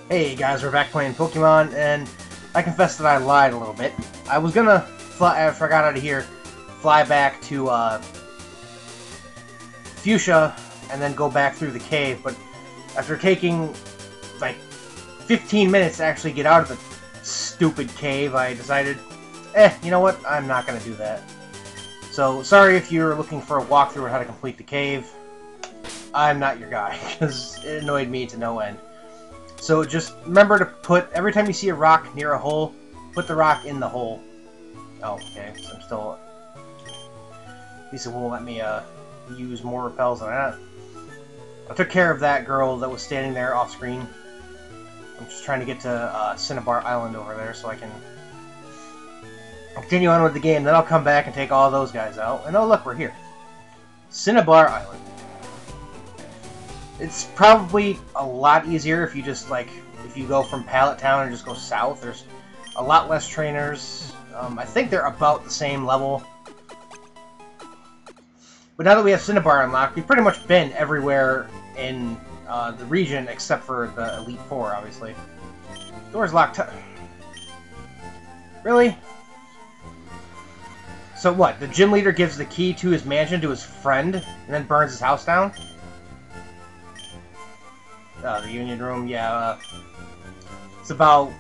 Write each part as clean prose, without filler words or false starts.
Hey guys, we're back playing Pokemon, and I confess that I lied a little bit. I was gonna fly, after I got out of here, fly back to Fuchsia, and then go back through the cave, but after taking like 15 minutes to actually get out of the stupid cave, I decided, you know what, I'm not gonna do that. So, sorry if you're looking for a walkthrough on how to complete the cave. I'm not your guy, because it annoyed me to no end. So just remember to put, every time you see a rock near a hole, put the rock in the hole. Oh, okay, so I'm still... At least it won't let me use more repels than that. I took care of that girl that was standing there off screen. I'm just trying to get to Cinnabar Island over there so I can continue on with the game. Then I'll come back and take all those guys out. And oh look, we're here. Cinnabar Island. It's probably a lot easier if you just, like, if you go from Pallet Town and just go south. There's a lot less trainers. I think they're about the same level. But now that we have Cinnabar unlocked, we've pretty much been everywhere in the region except for the Elite Four, obviously. Door's locked. Really? So what? The gym leader gives the key to his mansion to his friend and then burns his house down? The Union Room, yeah. It's about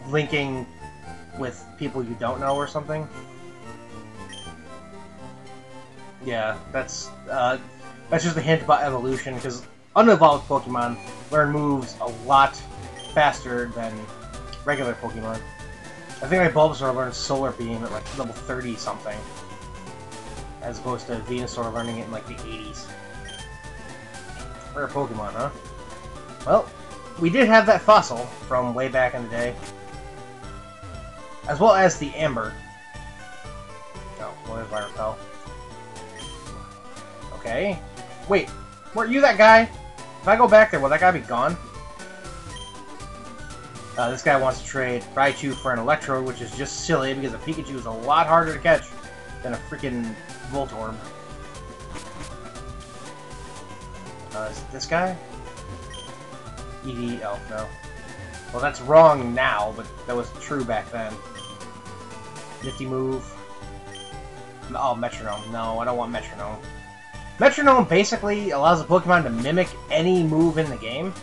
linking with people you don't know or something. Yeah, that's just a hint about evolution, because unevolved Pokemon learn moves a lot faster than regular Pokemon. I think my Bulbasaur learned Solar Beam at like level 30-something, as opposed to Venusaur learning it in like the 80s. Rare Pokemon, huh? Well, we did have that fossil from way back in the day, as well as the Amber. Oh, well, there's my repel. Okay. Wait, weren't you that guy? If I go back there, will that guy be gone? This guy wants to trade Raichu for an Electrode, which is just silly because a Pikachu is a lot harder to catch than a freaking Voltorb. Is it this guy? ED, oh, no. Well, that's wrong now, but that was true back then. Nifty move. Oh, Metronome. No, I don't want Metronome. Metronome basically allows a Pokemon to mimic any move in the game.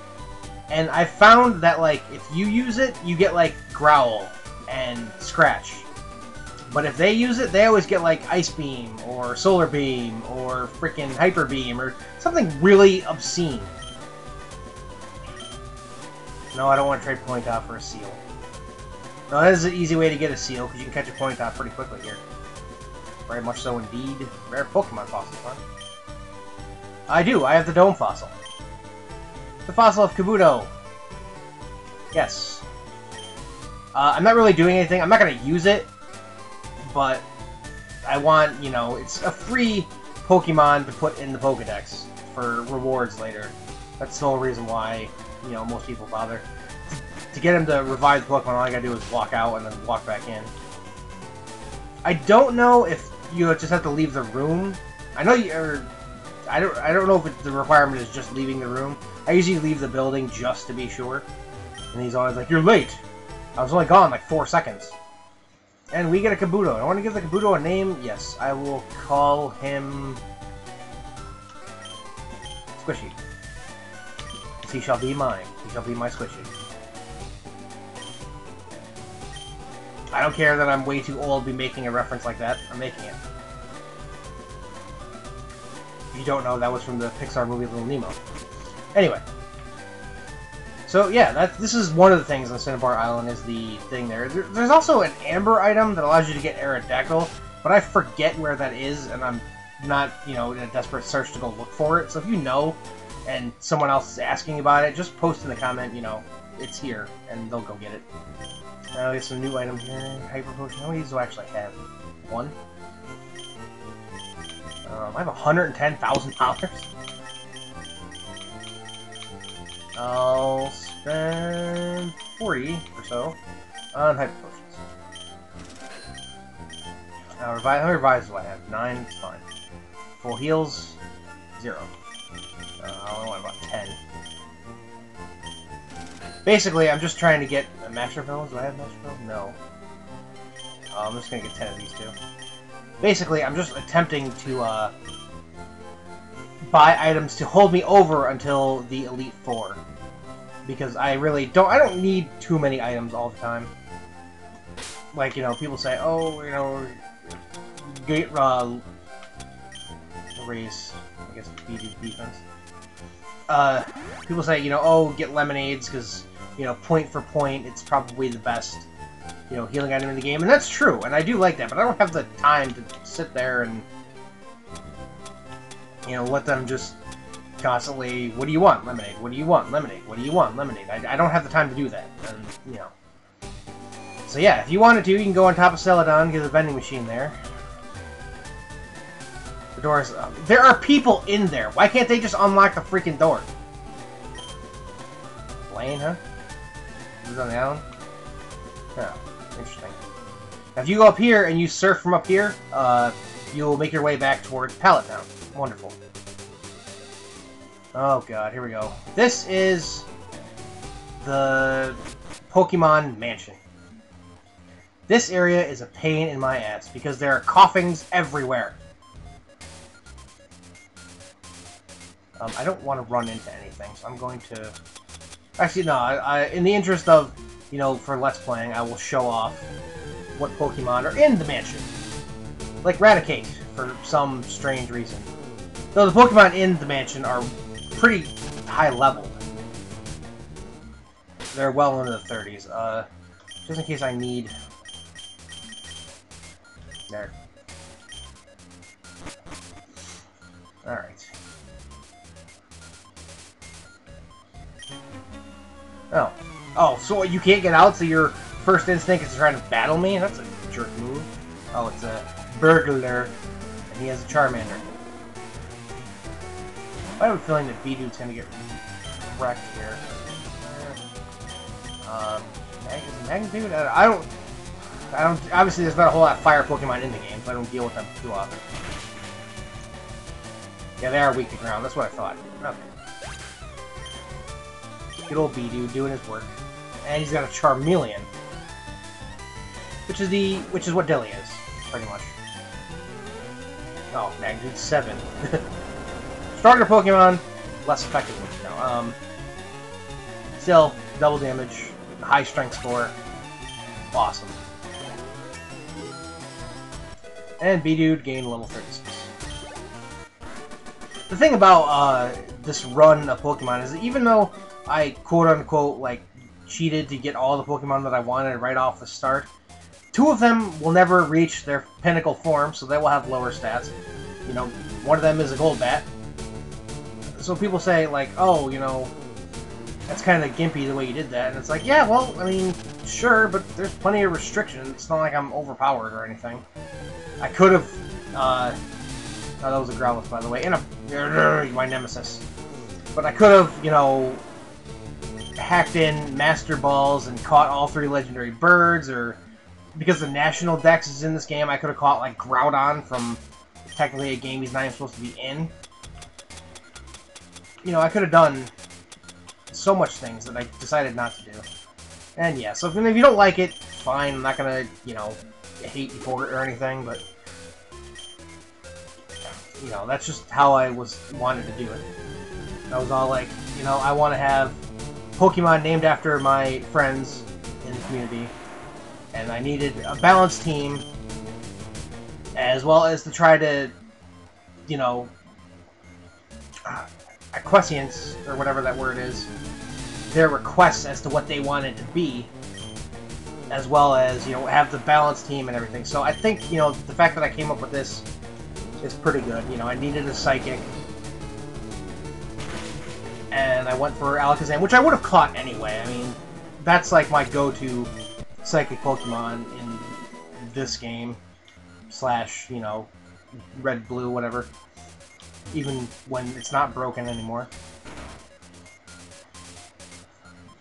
And I found that, like, if you use it, you get, like, Growl and Scratch. But if they use it, they always get, like, Ice Beam, or Solar Beam, or freaking Hyper Beam, or something really obscene. No, I don't want to trade Ponyta for a Seal. No, that is an easy way to get a Seal, because you can catch a Ponyta pretty quickly here. Very much so indeed. Rare Pokemon fossils, huh? I do, I have the Dome Fossil. The fossil of Kabuto. Yes. I'm not really doing anything. I'm not going to use it, but I want, you know, it's a free Pokemon to put in the Pokedex for rewards later. That's the whole reason why, you know, most people bother. To get him to revive the Pokemon, all I gotta do is walk out and then walk back in. I don't know if you just have to leave the room. I know you, or I don't know if the requirement is just leaving the room. I usually leave the building just to be sure. And he's always like, "You're late." I was only gone like 4 seconds. And we get a Kabuto. I want to give the Kabuto a name. Yes, I will call him Squishy. He shall be mine. He shall be my Squishy. I don't care that I'm way too old to be making a reference like that. I'm making it. If you don't know, that was from the Pixar movie Little Nemo. Anyway. So, yeah, this is one of the things on Cinnabar Island is the thing there. There's also an Amber item that allows you to get Aerodactyl, but I forget where that is, and I'm not, you know, in a desperate search to go look for it. So if you know, and someone else is asking about it, just post in the comment, you know, it's here, and they'll go get it. Now we have some new items here. Hyper Potion. How many of these do I actually have? One? I have $110,000. I'll spend 40 or so on Hyper Potions. How many revives do I have? 9, it's fine. Full heals, 0. I only want about 10. Basically, I'm just trying to get a Master Villains. Do I have Master Villains? No. I'm just gonna get 10 of these too. Basically, I'm just attempting to buy items to hold me over until the Elite Four, because I really don't. I don't need too many items all the time. Like, you know, people say, oh, you know, get raise, I guess, defense. People say, you know, oh, get lemonades because, you know, point for point, it's probably the best, you know, healing item in the game, and that's true, and I do like that, but I don't have the time to sit there and, you know, let them just constantly, what do you want? Lemonade. What do you want? Lemonade. What do you want? Lemonade. I don't have the time to do that, and, you know. So yeah, if you wanted to, you can go on top of Celadon, get a vending machine there. The doors. There are people in there. Why can't they just unlock the freaking door? Lane, huh? Who's on the island? Oh, interesting. Now, if you go up here and you surf from up here, you'll make your way back towards Pallet Town. Wonderful. Oh god, here we go. This is the Pokemon Mansion. This area is a pain in my ass because there are coughings everywhere. I don't want to run into anything, so I'm going to... Actually, no, in the interest of, you know, for Let's Playing, I will show off what Pokemon are in the mansion. Like Raticate, for some strange reason. Though the Pokemon in the mansion are pretty high level. They're well into the 30s. Just in case I need... There. Alright. Oh. Oh, so you can't get out, so your first instinct is to try to battle me? That's a jerk move. Oh, it's a burglar, and he has a Charmander. I have a feeling that Bidude's gonna get wrecked here. Is Magnitude? I don't... Obviously, there's not a whole lot of fire Pokemon in the game, so I don't deal with them too often. Yeah, they are weak to ground. That's what I thought. Okay. Good old Bidude doing his work, and he's got a Charmeleon, which is what Dilly is, pretty much. Oh, Magnitude 7. Stronger Pokemon, less effective. No, still double damage, high strength score, awesome. And Bidude gained level 36. The thing about this run of Pokemon is that even though I quote-unquote like cheated to get all the Pokemon that I wanted right off the start, 2 of them will never reach their pinnacle form, so they will have lower stats. You know, one of them is a Golbat. So people say like, oh, you know, that's kind of gimpy the way you did that, and it's like, yeah, well, I mean, sure, but there's plenty of restrictions. It's not like I'm overpowered or anything. I could have, oh, that was a Growlithe, by the way, and my nemesis. But I could have, you know, hacked in Master Balls and caught all 3 legendary birds, or because the National Dex is in this game, I could have caught, like, Groudon from technically a game he's not even supposed to be in. You know, I could have done so much things that I decided not to do. And yeah, so if you don't like it, fine, I'm not gonna, you know, hate you for it or anything, but you know, that's just how I wanted to do it. I was all like, you know, I want to have Pokemon named after my friends in the community, and I needed a balanced team, as well as to try to, you know, acquiescence, or whatever that word is, their requests as to what they wanted to be, as well as, you know, have the balanced team and everything. So I think, you know, the fact that I came up with this is pretty good. You know, I needed a Psychic, and I went for Alakazam, which I would have caught anyway. I mean, that's like my go-to Psychic Pokemon in this game, / you know, Red, Blue, whatever, even when it's not broken anymore.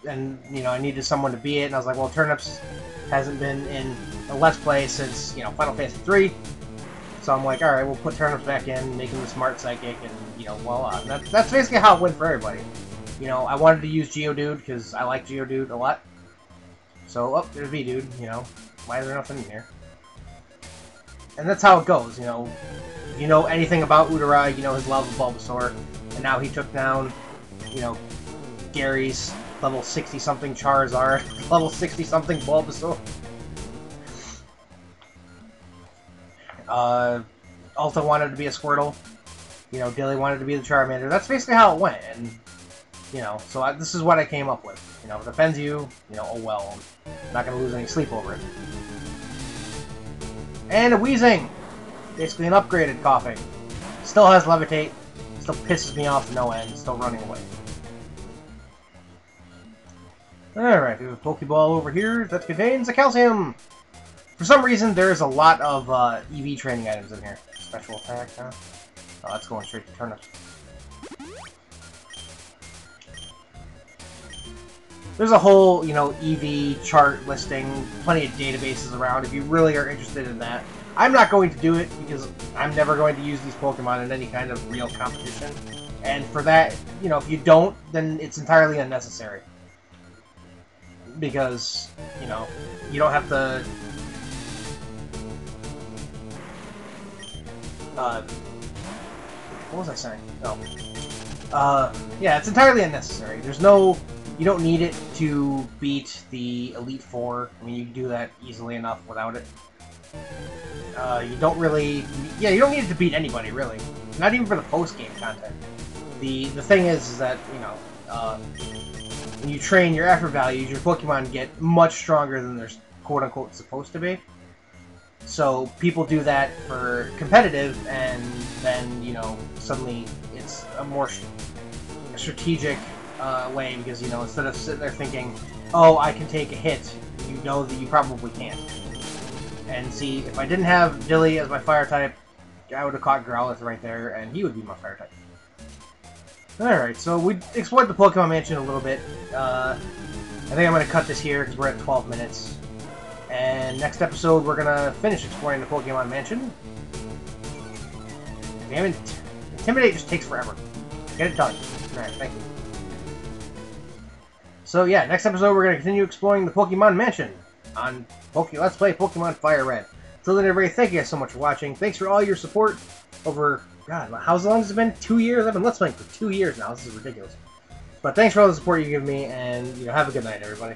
And, you know, I needed someone to be it, and I was like, well, Turnips hasn't been in a Let's Play since, you know, Final Fantasy 3. So I'm like, alright, we'll put Turnips back in, make him the smart Psychic, and, you know, voila. And that's basically how it went for everybody. You know, I wanted to use Geodude because I like Geodude a lot. So, oh, there's V-Dude, you know. Why is there nothing in here? And that's how it goes, you know. If you know anything about Udara, you know his love of Bulbasaur. And now he took down, you know, Gary's level 60-something Charizard, level 60-something Bulbasaur. Alta wanted to be a Squirtle. You know, Dilly wanted to be the Charmander. That's basically how it went, and, you know, so this is what I came up with. You know, if it offends you, you know, oh well. I'm not going to lose any sleep over it. And a Weezing! Basically an upgraded Coughing. Still has Levitate. Still pisses me off to no end. Still running away. Alright, we have a Pokeball over here that contains a Calcium! For some reason, there's a lot of EV training items in here. Special attack, huh? Oh, that's going straight to turnips. There's a whole, you know, EV chart listing, plenty of databases around if you really are interested in that. I'm not going to do it because I'm never going to use these Pokemon in any kind of real competition. And for that, you know, if you don't, then it's entirely unnecessary. Because, you know, you don't have to... what was I saying? Oh. Yeah, it's entirely unnecessary. There's no... You don't need it to beat the Elite Four. I mean, you can do that easily enough without it. You don't really... Yeah, you don't need it to beat anybody, really. Not even for the post-game content. The thing is that, you know, when you train your effort values, your Pokemon get much stronger than they're quote-unquote supposed to be. So people do that for competitive, and then, you know, suddenly it's a more strategic way, because, you know, instead of sitting there thinking, oh, I can take a hit, you know that you probably can't. And see, if I didn't have Dilly as my fire type, I would have caught Growlithe right there, and he would be my fire type. Alright, so we explored the Pokemon Mansion a little bit. I think I'm going to cut this here because we're at 12 minutes. And next episode, we're going to finish exploring the Pokemon Mansion. Damn it. Intimidate just takes forever. Get it done. Alright, thank you. So yeah, next episode we're going to continue exploring the Pokemon Mansion on Let's Play Pokemon Fire Red. Until then, everybody, thank you guys so much for watching. Thanks for all your support over... God, how long has it been? 2 years? I've been Let's Playing for 2 years now. This is ridiculous. But thanks for all the support you give me, and, you know, have a good night, everybody.